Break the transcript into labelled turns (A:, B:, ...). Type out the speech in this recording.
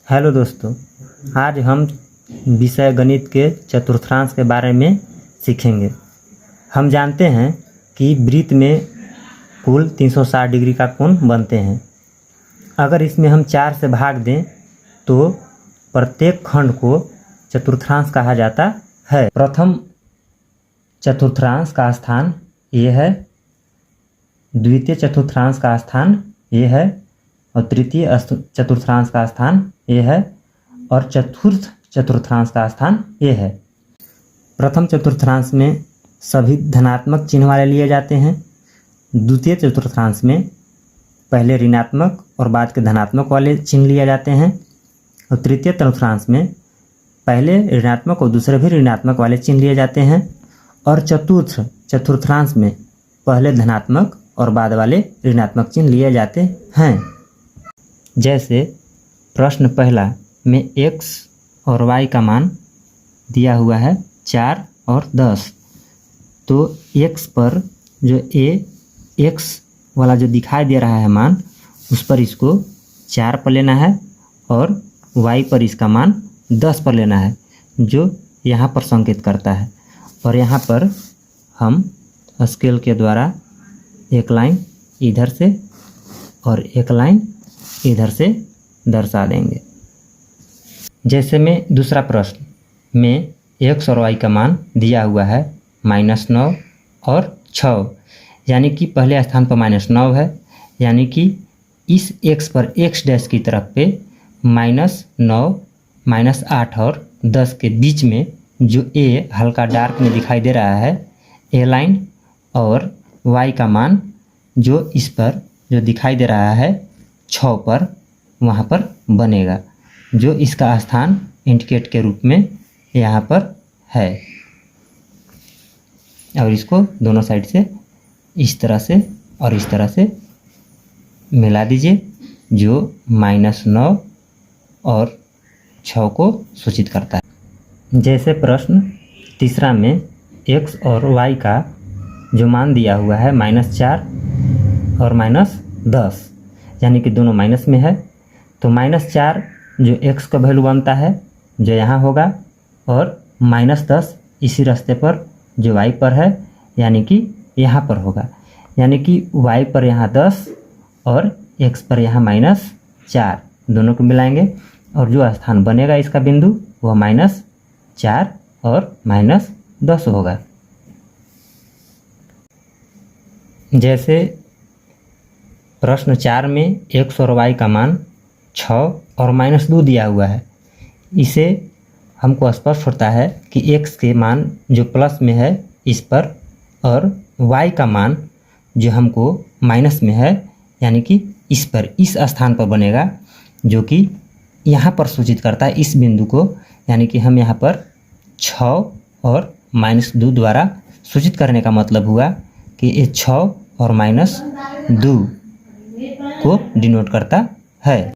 A: Hello दोस्तों, आज हम विषय गणित के चतुर्थांश के बारे में सीखेंगे। हम जानते हैं कि वृत्त में कुल 360 डिग्री का कोण बनते हैं। अगर इसमें हम 4 से भाग दें तो प्रत्येक खंड को चतुर्थांश कहा जाता है। प्रथम चतुर्थांश का स्थान ये है, द्वितीय चतुर्थांश का स्थान ये है और तृतीय चतुर्थांश का स्थान ये है और चतुर्थ चतुर्थांश का स्थान ये है। प्रथम चतुर्थांश में सभी धनात्मक चिन्ह वाले लिए जाते हैं। द्वितीय चतुर्थांश में पहले ऋणात्मक और बाद के धनात्मक वाले चिन्ह लिए जाते हैं और तृतीय चतुर्थांश में पहले ऋणात्मक और दूसरे भी ऋणात्मक वाले चिन्ह लिए जाते हैं और चतुर्थ चतुर्थांश में पहले धनात्मक और बाद वाले ऋणात्मक चिन्ह लिए जाते हैं। जैसे प्रश्न पहला में x और y का मान दिया हुआ है 4 और 10, तो x पर जो x वाला जो दिखाई दे रहा है मान, उस पर इसको 4 पर लेना है और y पर इसका मान 10 पर लेना है, जो यहाँ पर संकेत करता है। और यहाँ पर हम स्केल के द्वारा एक लाइन इधर से और एक लाइन इधर से दर्शा देंगे। जैसे में दूसरा प्रश्न में x और y का मान दिया हुआ है -9 और 6, यानी कि पहले स्थान पर -9 है, यानी कि इस x पर x डैश की तरफ पे -9, -8 और 10 के बीच में जो a हल्का डार्क में दिखाई दे रहा है a लाइन, और y का मान जो इस पर जो दिखाई दे रहा है 6 पर, वहाँ पर बनेगा, जो इसका स्थान इंडिकेट के रूप में यहाँ पर है। और इसको दोनों साइड से इस तरह से और इस तरह से मिला दीजिए, जो -9 और 6 को सूचित करता है। जैसे प्रश्न तीसरा में x और y का जो मान दिया हुआ है -4 और -10, यानी कि दोनों माइनस में है, तो -4 जो x का वैल्यू बनता है जो यहाँ होगा, और -10 इसी रास्ते पर जो y पर है, यानी कि यहाँ पर होगा, यानी कि y पर यहाँ 10 और x पर यहाँ -4, दोनों को मिलाएंगे और जो स्थान बनेगा इसका बिंदु वह -4 और -10 होगा। जैसे प्रश्न 4 में x और y का मान 6 और -2 दिया हुआ है। इसे हमको स्पष्ट होता है कि x के मान जो प्लस में है इस पर, और y का मान जो हमको माइनस में है, यानी कि इस पर, इस स्थान पर बनेगा, जो कि यहाँ पर सूचित करता है इस बिंदु को, यानी कि हम यहाँ पर 6 और -2 द्वारा सूचित करने का मतलब हुआ कि ये 6 और -2 को डिनोट करता है।